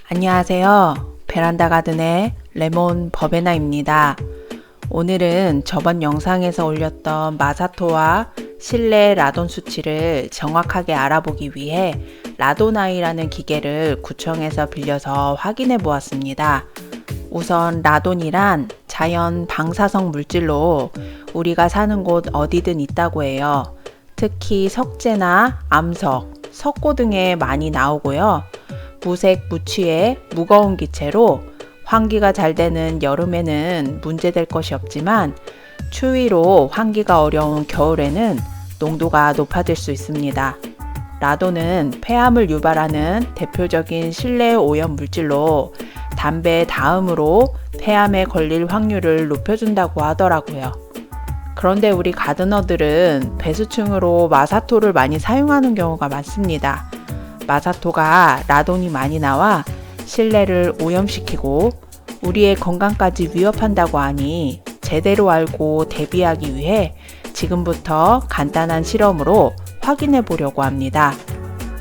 안녕하세요. 베란다 가든의 레몬 버베나입니다. 오늘은 저번 영상에서 올렸던 마사토와 실내 라돈 수치를 정확하게 알아보기 위해 라돈아이라는 기계를 구청에서 빌려서 확인해 보았습니다. 우선 라돈이란 자연 방사성 물질로 우리가 사는 곳 어디든 있다고 해요. 특히 석재나 암석, 석고 등에 많이 나오고요. 무색 무취의 무거운 기체로 환기가 잘 되는 여름에는 문제될 것이 없지만 추위로 환기가 어려운 겨울에는 농도가 높아질 수 있습니다. 라돈은 폐암을 유발하는 대표적인 실내 오염 물질로 담배 다음으로 폐암에 걸릴 확률을 높여준다고 하더라고요. 그런데 우리 가드너들은 배수층으로 마사토를 많이 사용하는 경우가 많습니다. 마사토가 라돈이 많이 나와 실내를 오염시키고 우리의 건강까지 위협한다고 하니 제대로 알고 대비하기 위해 지금부터 간단한 실험으로 확인해 보려고 합니다.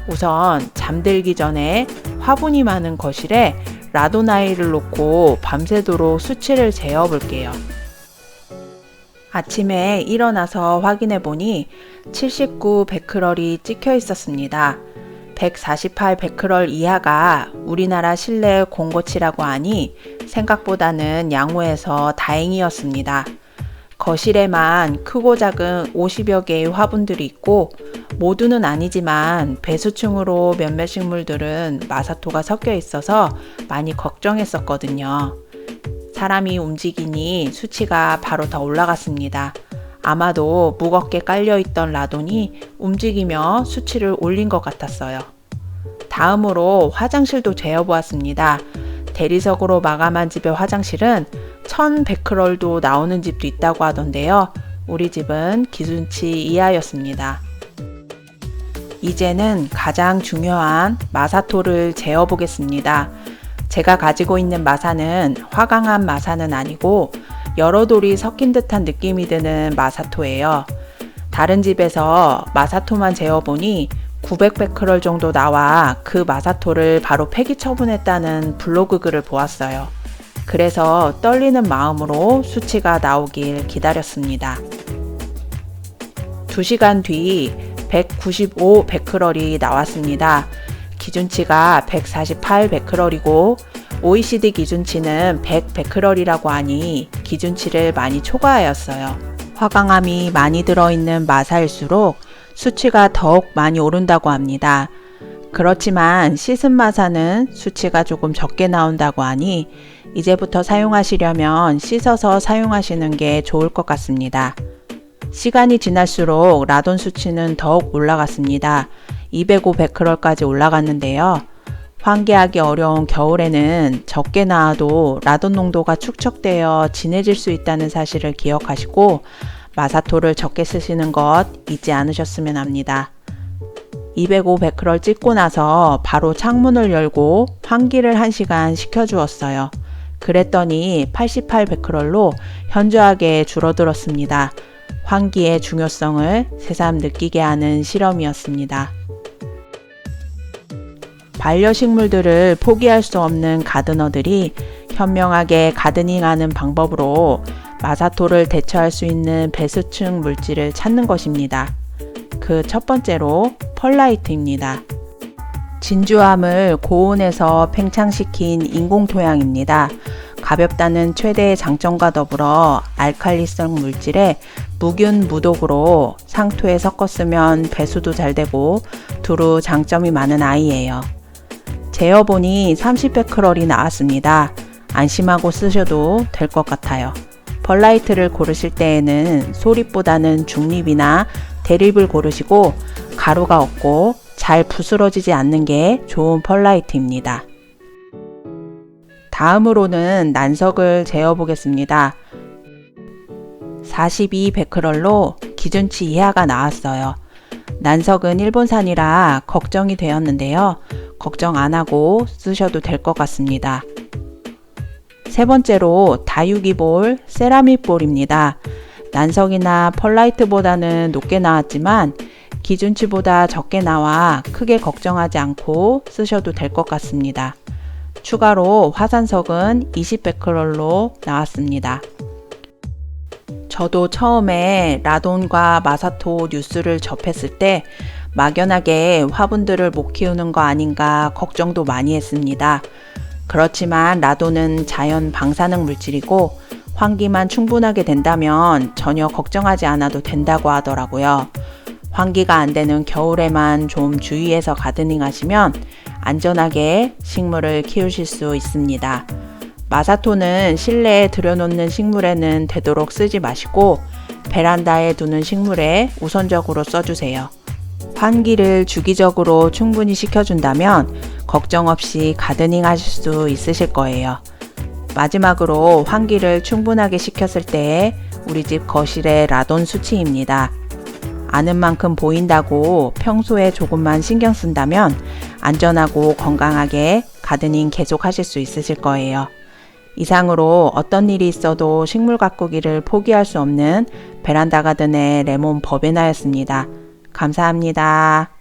우선 잠들기 전에 화분이 많은 거실에 라돈아이를 놓고 밤새도록 수치를 재어 볼게요. 아침에 일어나서 확인해 보니 79 베크럴이 찍혀 있었습니다. 148 베크럴 이하가 우리나라 실내 공고치라고 하니 생각보다는 양호해서 다행이었습니다. 거실에만 크고 작은 50여 개의 화분들이 있고 모두는 아니지만 배수층으로 몇몇 식물들은 마사토가 섞여 있어서 많이 걱정했었거든요. 사람이 움직이니 수치가 바로 더 올라갔습니다. 아마도 무겁게 깔려있던 라돈이 움직이며 수치를 올린 것 같았어요. 다음으로 화장실도 재어보았습니다. 대리석으로 마감한 집의 화장실은 1000 베크럴도 나오는 집도 있다고 하던데요. 우리 집은 기준치 이하였습니다. 이제는 가장 중요한 마사토를 재어보겠습니다. 제가 가지고 있는 마사는 화강암 마사는 아니고 여러 돌이 섞인 듯한 느낌이 드는 마사토예요. 다른 집에서 마사토만 재어보니 900 베크럴 정도 나와 그 마사토를 바로 폐기 처분했다는 블로그 글을 보았어요. 그래서 떨리는 마음으로 수치가 나오길 기다렸습니다. 2시간 뒤 195 베크럴이 나왔습니다. 기준치가 148 베크럴이고 OECD 기준치는 100 베크럴이라고 하니 기준치를 많이 초과하였어요. 화강암이 많이 들어있는 마사일수록 수치가 더욱 많이 오른다고 합니다. 그렇지만 씻은 마사는 수치가 조금 적게 나온다고 하니 이제부터 사용하시려면 씻어서 사용하시는 게 좋을 것 같습니다. 시간이 지날수록 라돈 수치는 더욱 올라갔습니다. 205 베크럴까지 올라갔는데요. 환기하기 어려운 겨울에는 적게 나와도 라돈 농도가 축적되어 진해질 수 있다는 사실을 기억하시고 마사토를 적게 쓰시는 것 잊지 않으셨으면 합니다. 205 베크럴 찍고 나서 바로 창문을 열고 환기를 1시간 시켜주었어요. 그랬더니 88 베크럴로 현저하게 줄어들었습니다. 환기의 중요성을 새삼 느끼게 하는 실험이었습니다. 반려식물들을 포기할 수 없는 가드너들이 현명하게 가드닝하는 방법으로 마사토를 대처할 수 있는 배수층 물질을 찾는 것입니다. 그 첫 번째로 펄라이트입니다. 진주암을 고온에서 팽창시킨 인공토양입니다. 가볍다는 최대의 장점과 더불어 알칼리성 물질에 무균 무독으로 상토에 섞어 쓰면 배수도 잘 되고 두루 장점이 많은 아이예요. 재어보니 30 베크럴이 나왔습니다. 안심하고 쓰셔도 될 것 같아요. 펄라이트를 고르실 때에는 소립보다는 중립이나 대립을 고르시고 가루가 없고 잘 부스러지지 않는 게 좋은 펄라이트입니다. 다음으로는 난석을 재어보겠습니다. 42 베크럴로 기준치 이하가 나왔어요. 난석은 일본산이라 걱정이 되었는데요. 걱정 안 하고 쓰셔도 될 것 같습니다. 세 번째로 다육이볼, 세라믹 볼입니다. 난석이나 펄라이트보다는 높게 나왔지만 기준치보다 적게 나와 크게 걱정하지 않고 쓰셔도 될 것 같습니다. 추가로 화산석은 20베크럴로 나왔습니다. 저도 처음에 라돈과 마사토 뉴스를 접했을 때 막연하게 화분들을 못 키우는 거 아닌가 걱정도 많이 했습니다. 그렇지만 라돈은 자연 방사능 물질이고 환기만 충분하게 된다면 전혀 걱정하지 않아도 된다고 하더라고요. 환기가 안 되는 겨울에만 좀 주의해서 가드닝 하시면 안전하게 식물을 키우실 수 있습니다. 마사토는 실내에 들여놓는 식물에는 되도록 쓰지 마시고 베란다에 두는 식물에 우선적으로 써주세요. 환기를 주기적으로 충분히 시켜준다면 걱정 없이 가드닝 하실 수 있으실 거예요. 마지막으로 환기를 충분하게 시켰을 때의 우리 집 거실의 라돈 수치입니다. 아는 만큼 보인다고 평소에 조금만 신경 쓴다면 안전하고 건강하게 가드닝 계속 하실 수 있으실 거예요. 이상으로 어떤 일이 있어도 식물 가꾸기를 포기할 수 없는 베란다 가든의 레몬 버베나였습니다. 감사합니다.